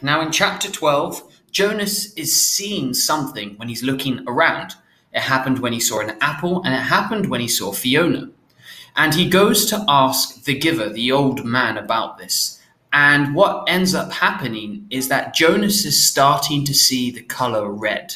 Now, in chapter 12, Jonas is seeing something when he's looking around. It happened when he saw an apple, and it happened when he saw Fiona. And he goes to ask the giver, the old man, about this. And what ends up happening is that Jonas is starting to see the color red.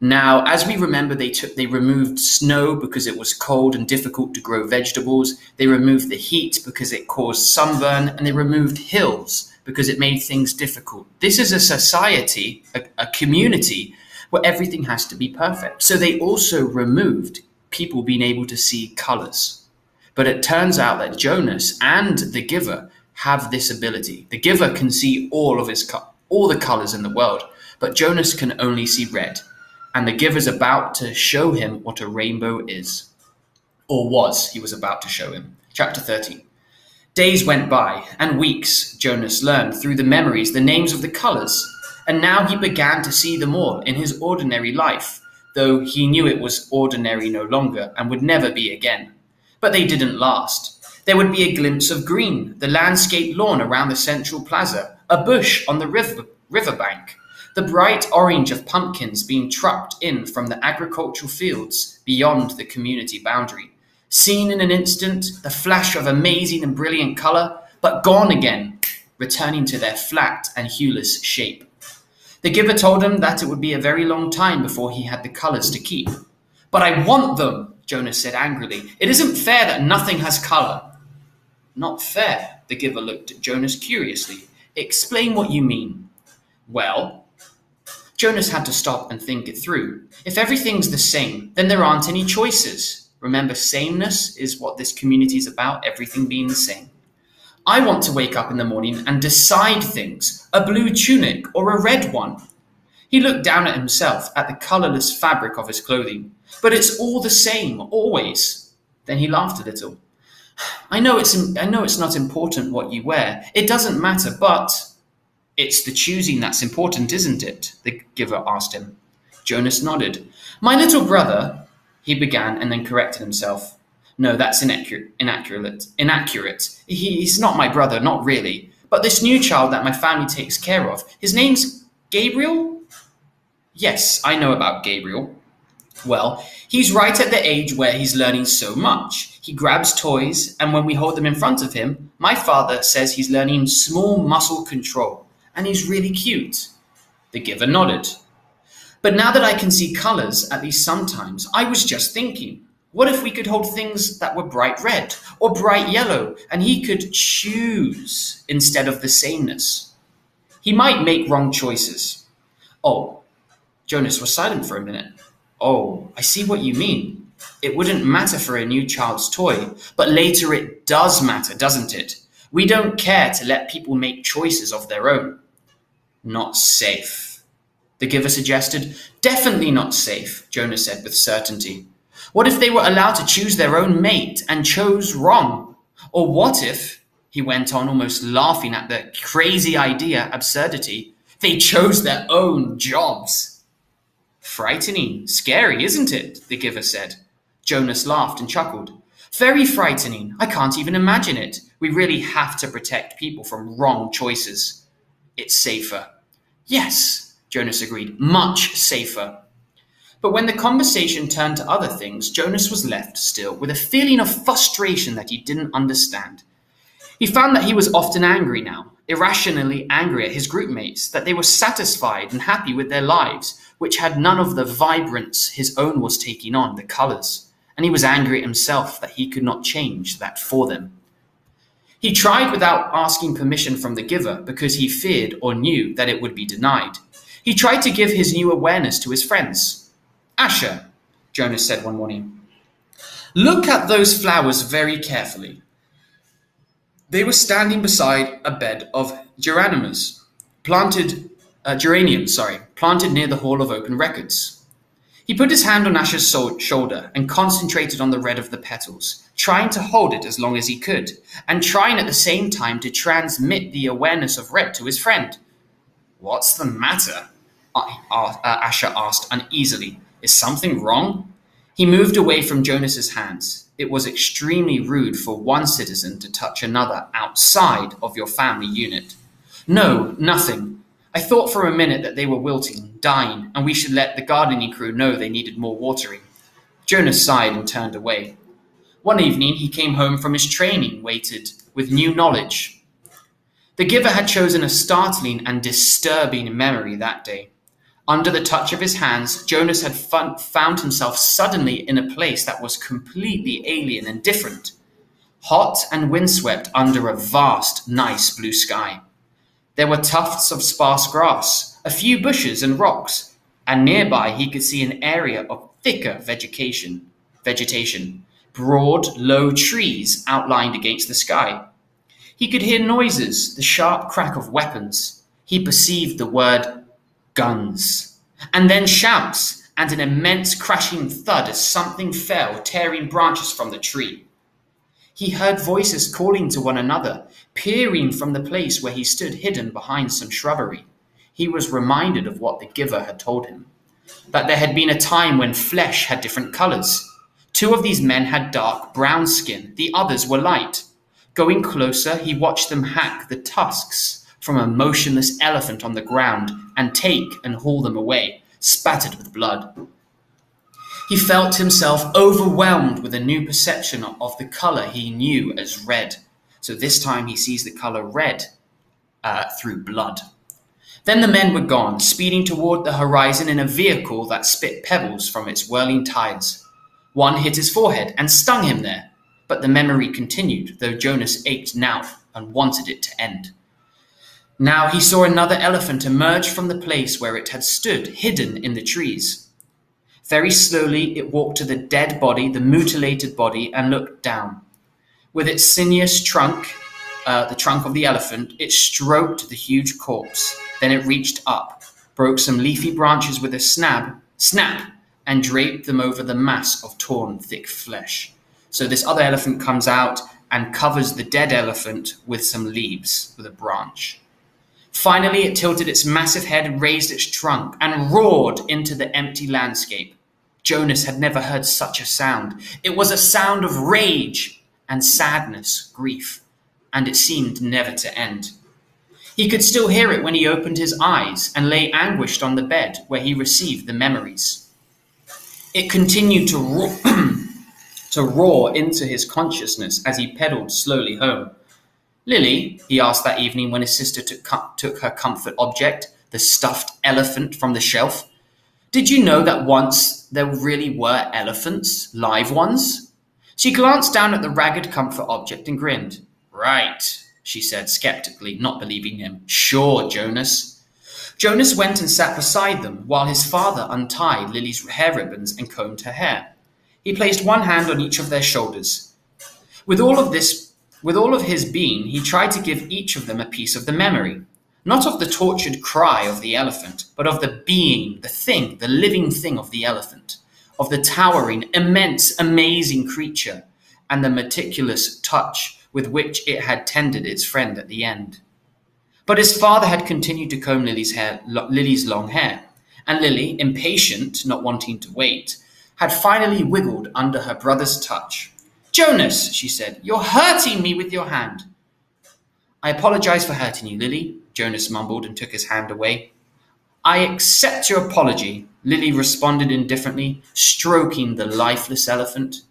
Now, as we remember, they removed snow because it was cold and difficult to grow vegetables. They removed the heat because it caused sunburn, and they removed hills because it made things difficult. This is a society, a community, where everything has to be perfect. So they also removed people being able to see colors. But it turns out that Jonas and the giver have this ability. The giver can see all the colors in the world, but Jonas can only see red. And the giver's about to show him what a rainbow is. Or was, he was about to show him. Chapter 13. Days went by, and weeks. Jonas learned through the memories the names of the colors, and now he began to see them all in his ordinary life, though he knew it was ordinary no longer and would never be again. But they didn't last. There would be a glimpse of green, the landscape lawn around the central plaza, a bush on the riverbank, the bright orange of pumpkins being trucked in from the agricultural fields beyond the community boundary. Seen in an instant, the flash of amazing and brilliant color, but gone again, returning to their flat and hueless shape. The giver told him that it would be a very long time before he had the colors to keep. "But I want them," Jonas said angrily. "It isn't fair that nothing has color." "Not fair?" The giver looked at Jonas curiously. "Explain what you mean." "Well," Jonas had to stop and think it through. "If everything's the same, then there aren't any choices. Remember, sameness is what this community is about, everything being the same. I want to wake up in the morning and decide things, a blue tunic or a red one." He looked down at himself, at the colorless fabric of his clothing. "But it's all the same, always." Then he laughed a little. I know it's not important what you wear. It doesn't matter, but it's the choosing that's important, isn't it?" the giver asked him. Jonas nodded. "My little brother," he began, and then corrected himself. "No, that's inaccurate. He's not my brother, not really. But this new child that my family takes care of, his name's Gabriel?" "Yes, I know about Gabriel." "Well, he's right at the age where he's learning so much. He grabs toys, and when we hold them in front of him, my father says he's learning small muscle control, and he's really cute." The giver nodded. "But now that I can see colors, at least sometimes, I was just thinking, what if we could hold things that were bright red or bright yellow, and he could choose instead of the sameness? He might make wrong choices." "Oh," Jonas was silent for a minute. "Oh, I see what you mean. It wouldn't matter for a new child's toy, but later it does matter, doesn't it? We don't care to let people make choices of their own." "Not safe," the giver suggested. "Definitely not safe," Jonas said with certainty. "What if they were allowed to choose their own mate and chose wrong? Or what if," he went on, almost laughing at the crazy idea, absurdity, "they chose their own jobs?" "Frightening, scary, isn't it?" the giver said. Jonas laughed and chuckled. "Very frightening. I can't even imagine it. We really have to protect people from wrong choices." "It's safer." "Yes," Jonas agreed, "much safer." But when the conversation turned to other things, Jonas was left still with a feeling of frustration that he didn't understand. He found that he was often angry now, irrationally angry at his groupmates, that they were satisfied and happy with their lives, which had none of the vibrance his own was taking on, the colors. And he was angry at himself that he could not change that for them. He tried without asking permission from the giver because he feared or knew that it would be denied. He tried to give his new awareness to his friends. "Asher," Jonas said one morning, "look at those flowers very carefully." They were standing beside a bed of geraniums, planted near the Hall of Open Records. He put his hand on Asher's shoulder and concentrated on the red of the petals, trying to hold it as long as he could, and trying at the same time to transmit the awareness of red to his friend. "What's the matter?" Asher asked uneasily. "Is something wrong?" He moved away from Jonas's hands. It was extremely rude for one citizen to touch another outside of your family unit. No, nothing. I thought for a minute that they were wilting, dying, and we should let the gardening crew know they needed more watering. Jonas sighed and turned away. One evening he came home from his training, weighted with new knowledge. The giver had chosen a startling and disturbing memory that day. Under the touch of his hands, Jonas had found himself suddenly in a place that was completely alien and different. Hot and windswept under a vast, nice blue sky. There were tufts of sparse grass, a few bushes and rocks, and nearby he could see an area of thicker vegetation, broad, low trees outlined against the sky. He could hear noises, the sharp crack of weapons. He perceived the word guns, and then shouts, and an immense crashing thud as something fell, tearing branches from the tree. He heard voices calling to one another, peering from the place where he stood hidden behind some shrubbery. He was reminded of what the giver had told him, that there had been a time when flesh had different colors. Two of these men had dark brown skin, the others were light. Going closer, he watched them hack the tusks from a motionless elephant on the ground and take and haul them away, spattered with blood. He felt himself overwhelmed with a new perception of the color he knew as red. So this time he sees the color red through blood. Then the men were gone, speeding toward the horizon in a vehicle that spit pebbles from its whirling tires. One hit his forehead and stung him there, but the memory continued, though Jonas ached now and wanted it to end. Now he saw another elephant emerge from the place where it had stood, hidden in the trees. Very slowly it walked to the dead body, the mutilated body, and looked down. With its sinuous trunk, the trunk of the elephant, it stroked the huge corpse. Then it reached up, broke some leafy branches with a snap, and draped them over the mass of torn, thick flesh. So this other elephant comes out and covers the dead elephant with some leaves, with a branch. Finally, it tilted its massive head, raised its trunk, and roared into the empty landscape. Jonas had never heard such a sound. It was a sound of rage and sadness, grief, and it seemed never to end. He could still hear it when he opened his eyes and lay anguished on the bed where he received the memories. It continued to roar into his consciousness as he pedaled slowly home. Lily, he asked that evening when his sister took her comfort object, the stuffed elephant, from the shelf, did you know that once there really were elephants, live ones? She glanced down at the ragged comfort object and grinned. Right, she said skeptically, not believing him. Sure, Jonas. Jonas went and sat beside them while his father untied Lily's hair ribbons and combed her hair. He placed one hand on each of their shoulders. With all of his being, he tried to give each of them a piece of the memory, not of the tortured cry of the elephant, but of the being, the thing, the living thing of the elephant, of the towering, immense, amazing creature, and the meticulous touch with which it had tended its friend at the end. But his father had continued to comb Lily's long hair, and Lily, impatient, not wanting to wait, had finally wiggled under her brother's touch. Jonas, she said, you're hurting me with your hand. I apologize for hurting you, Lily, Jonas mumbled and took his hand away. I accept your apology, Lily responded indifferently, stroking the lifeless elephant.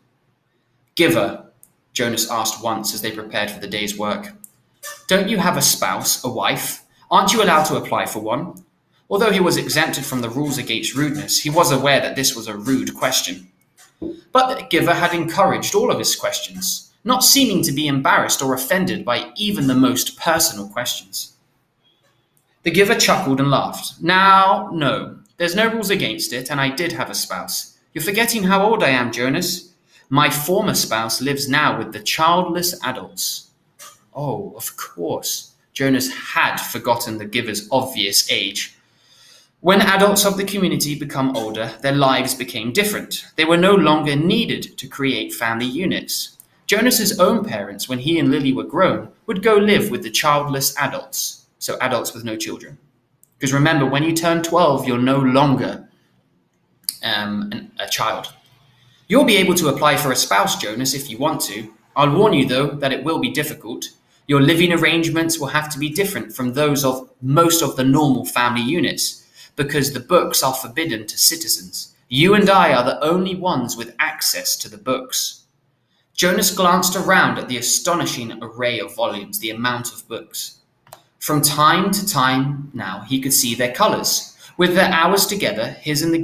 Giver, Jonas asked once as they prepared for the day's work. Don't you have a spouse, a wife? Aren't you allowed to apply for one? Although he was exempted from the rules against rudeness, he was aware that this was a rude question. But the giver had encouraged all of his questions, not seeming to be embarrassed or offended by even the most personal questions. The giver chuckled and laughed. Now, no, there's no rules against it, and I did have a spouse. You're forgetting how old I am, Jonas. My former spouse lives now with the childless adults. Oh, of course. Jonas had forgotten the giver's obvious age. When adults of the community become older, their lives became different. They were no longer needed to create family units. Jonas's own parents, when he and Lily were grown, would go live with the childless adults, so adults with no children. Because remember, when you turn 12, you're no longer a child. You'll be able to apply for a spouse, Jonas, if you want to. I'll warn you, though, that it will be difficult. Your living arrangements will have to be different from those of most of the normal family units, because the books are forbidden to citizens. You and I are the only ones with access to the books. Jonas glanced around at the astonishing array of volumes, the amount of books. From time to time now he could see their colours. With their hours together, his and the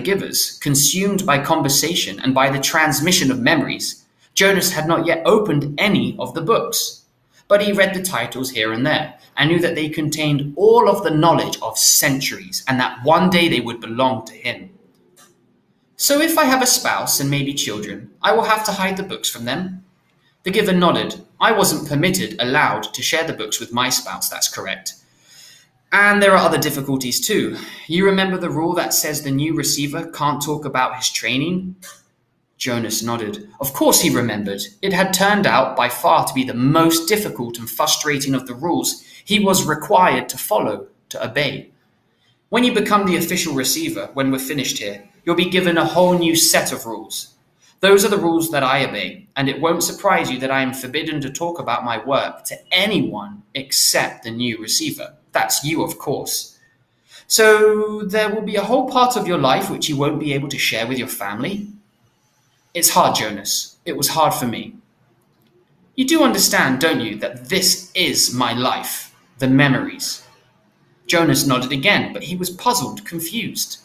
giver's, consumed by conversation and by the transmission of memories, Jonas had not yet opened any of the books. But he read the titles here and there, and knew that they contained all of the knowledge of centuries, and that one day they would belong to him. So if I have a spouse and maybe children, I will have to hide the books from them? The giver nodded. I wasn't allowed to share the books with my spouse, that's correct. And there are other difficulties too. You remember the rule that says the new receiver can't talk about his training? Jonas nodded. Of course he remembered. It had turned out by far to be the most difficult and frustrating of the rules he was required to follow, to obey. When you become the official receiver, when we're finished here, you'll be given a whole new set of rules. Those are the rules that I obey, and it won't surprise you that I am forbidden to talk about my work to anyone except the new receiver. That's you, of course. So there will be a whole part of your life which you won't be able to share with your family. It's hard, Jonas. It was hard for me. You do understand, don't you, that this is my life, the memories? Jonas nodded again, but he was puzzled, confused.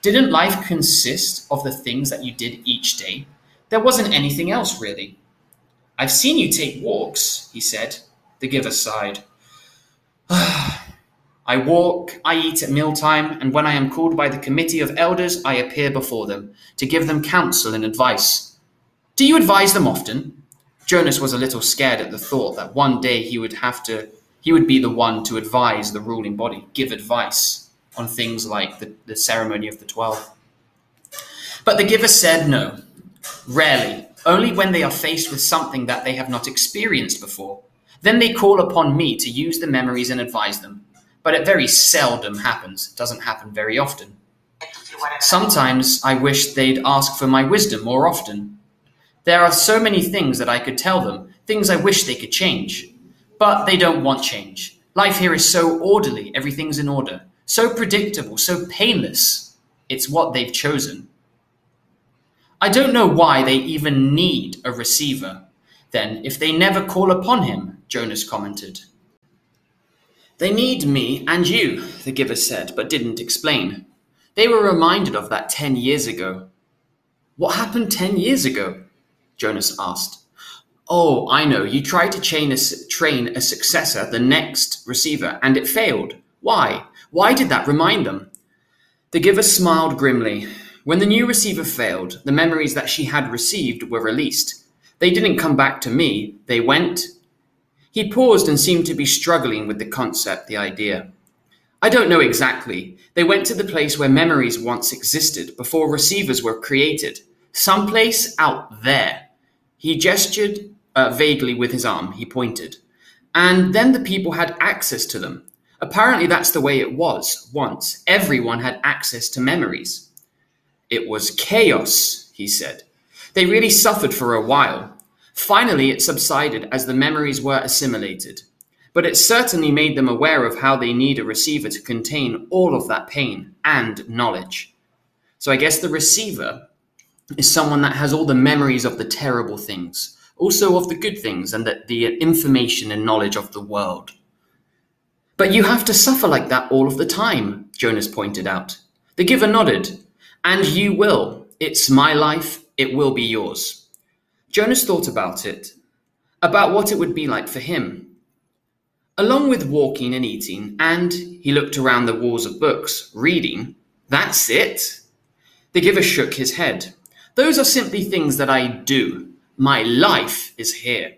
Didn't life consist of the things that you did each day? There wasn't anything else, really. I've seen you take walks, he said. The giver sighed. I walk, I eat at mealtime, and when I am called by the committee of elders, I appear before them to give them counsel and advice. Do you advise them often? Jonas was a little scared at the thought that one day he would be the one to advise the ruling body, give advice on things like the ceremony of the 12. But the giver said no, rarely, only when they are faced with something that they have not experienced before. Then they call upon me to use the memories and advise them. But it very seldom happens. It doesn't happen very often. Sometimes I wish they'd ask for my wisdom more often. There are so many things that I could tell them, things I wish they could change. But they don't want change. Life here is so orderly, everything's in order. So predictable, so painless. It's what they've chosen. I don't know why they even need a receiver, then, if they never call upon him, Jonas commented. They need me and you, the giver said, but didn't explain. They were reminded of that 10 years ago. What happened 10 years ago? Jonas asked. Oh, I know, you tried to train a successor, the next receiver, and it failed. Why? Why did that remind them? The giver smiled grimly. When the new receiver failed, the memories that she had received were released. They didn't come back to me, they went. He paused and seemed to be struggling with the concept, the idea. I don't know exactly. They went to the place where memories once existed, before receivers were created. Someplace out there. He gestured vaguely with his arm, he pointed. And then the people had access to them. Apparently that's the way it was, once. Everyone had access to memories. It was chaos, he said. They really suffered for a while. Finally, it subsided as the memories were assimilated. But it certainly made them aware of how they need a receiver to contain all of that pain and knowledge. So I guess the receiver is someone that has all the memories of the terrible things, also of the good things and the information and knowledge of the world. But you have to suffer like that all of the time, Jonas pointed out. The giver nodded. And you will. It's my life, it will be yours. Jonas thought about it, about what it would be like for him. Along with walking and eating, and he looked around the walls of books, reading, that's it? The giver shook his head. Those are simply things that I do. My life is here.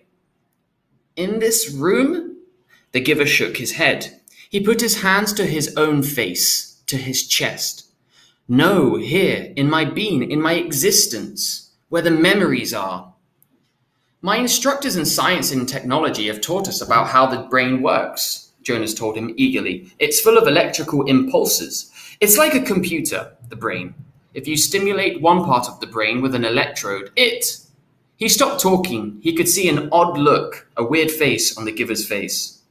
In this room? The giver shook his head. He put his hands to his own face, to his chest. No, here, in my being, in my existence, where the memories are. My instructors in science and technology have taught us about how the brain works, Jonas told him eagerly. It's full of electrical impulses. It's like a computer, the brain. If you stimulate one part of the brain with an electrode, He stopped talking. He could see an odd look, a weird face on the giver's face.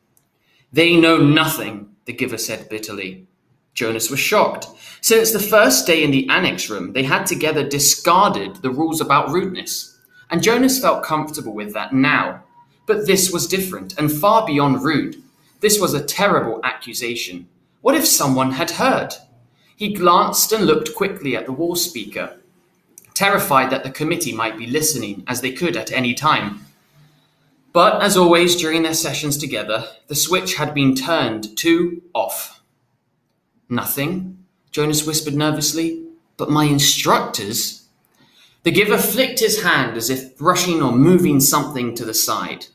They know nothing, the giver said bitterly. Jonas was shocked. Since the first day in the annex room, they had together discarded the rules about rudeness. And Jonas felt comfortable with that now. But this was different and far beyond rude. This was a terrible accusation. What if someone had heard? He glanced and looked quickly at the wall speaker, terrified that the committee might be listening, as they could at any time. But as always during their sessions together, the switch had been turned to off. Nothing, Jonas whispered nervously. But my instructors? The giver flicked his hand as if brushing or moving something to the side.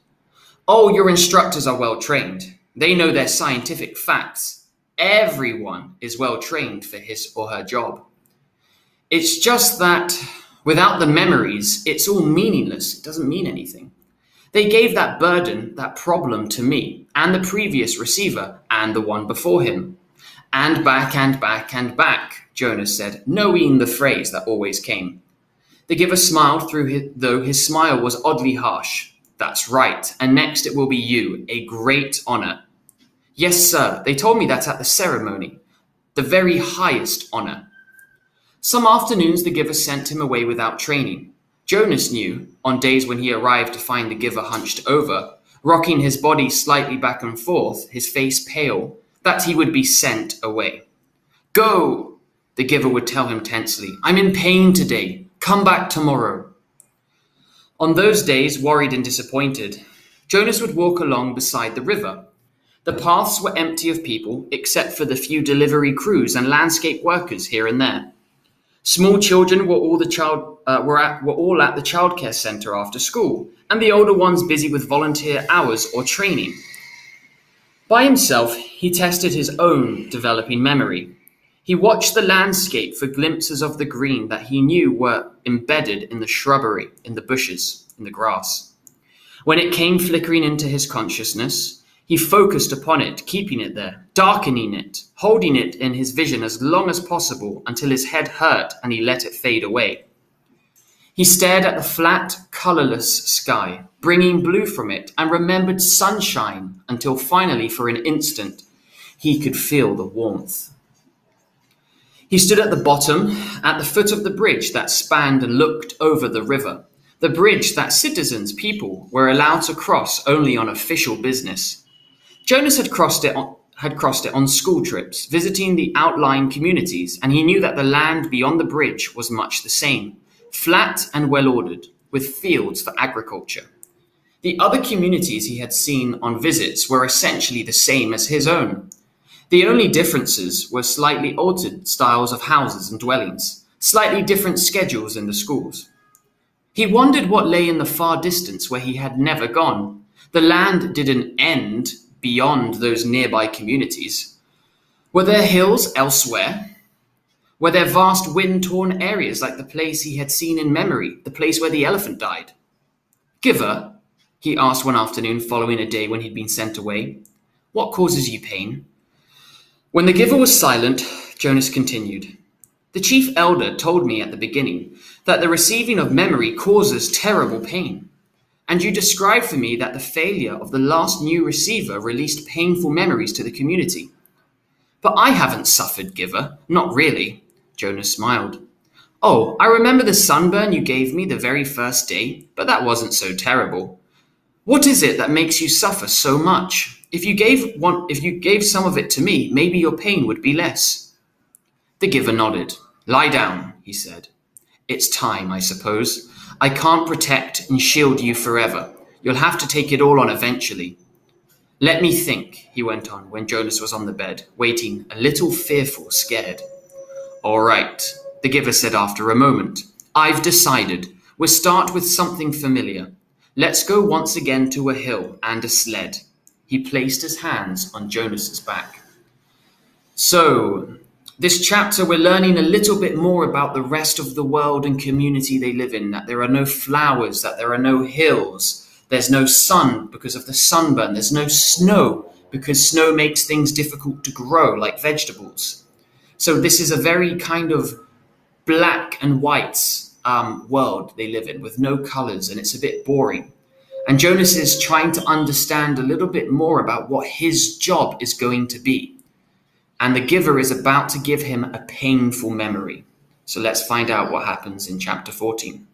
Oh, your instructors are well trained. They know their scientific facts. Everyone is well trained for his or her job. It's just that without the memories, it's all meaningless. It doesn't mean anything. They gave that burden, that problem to me and the previous receiver and the one before him. And back and back and back, Jonas said, knowing the phrase that always came. The giver smiled though his smile was oddly harsh. That's right, and next it will be you, a great honor. Yes, sir, they told me that at the ceremony, the very highest honor. Some afternoons the giver sent him away without training. Jonas knew, on days when he arrived to find the giver hunched over, rocking his body slightly back and forth, his face pale, that he would be sent away. Go, the giver would tell him tensely. I'm in pain today. Come back tomorrow. On those days, worried and disappointed, Jonas would walk along beside the river. The paths were empty of people, except for the few delivery crews and landscape workers here and there. Small children were all at the childcare centre after school, and the older ones busy with volunteer hours or training. By himself, he tested his own developing memory. He watched the landscape for glimpses of the green that he knew were embedded in the shrubbery, in the bushes, in the grass. When it came flickering into his consciousness, he focused upon it, keeping it there, darkening it, holding it in his vision as long as possible until his head hurt and he let it fade away. He stared at the flat, colourless sky, bringing blue from it, and remembered sunshine until finally, for an instant, he could feel the warmth. He stood at the bottom, at the foot of the bridge that spanned and looked over the river, the bridge that citizens, people, were allowed to cross only on official business. Jonas had crossed it on school trips, visiting the outlying communities, and he knew that the land beyond the bridge was much the same, flat and well-ordered, with fields for agriculture. The other communities he had seen on visits were essentially the same as his own. The only differences were slightly altered styles of houses and dwellings, slightly different schedules in the schools. He wondered what lay in the far distance where he had never gone. The land didn't end beyond those nearby communities. Were there hills elsewhere? Were there vast wind-torn areas like the place he had seen in memory, the place where the elephant died? Giver, he asked one afternoon following a day when he'd been sent away, what causes you pain? When the giver was silent, Jonas continued. The chief elder told me at the beginning that the receiving of memory causes terrible pain. And you described for me that the failure of the last new receiver released painful memories to the community. But I haven't suffered, giver. Not really. Jonas smiled. Oh, I remember the sunburn you gave me the very first day, but that wasn't so terrible. What is it that makes you suffer so much? If you gave some of it to me, maybe your pain would be less. The giver nodded. Lie down, he said. It's time, I suppose. I can't protect and shield you forever. You'll have to take it all on eventually. Let me think, he went on when Jonas was on the bed, waiting, a little fearful, scared. All right, the giver said after a moment. I've decided. We'll start with something familiar. Let's go once again to a hill and a sled. He placed his hands on Jonas's back. So, this chapter we're learning a little bit more about the rest of the world and community they live in, that there are no flowers, that there are no hills, there's no sun because of the sunburn, there's no snow because snow makes things difficult to grow like vegetables. So this is a very kind of black and white world they live in with no colors, and it's a bit boring. And Jonas is trying to understand a little bit more about what his job is going to be. And the giver is about to give him a painful memory. So let's find out what happens in chapter 14.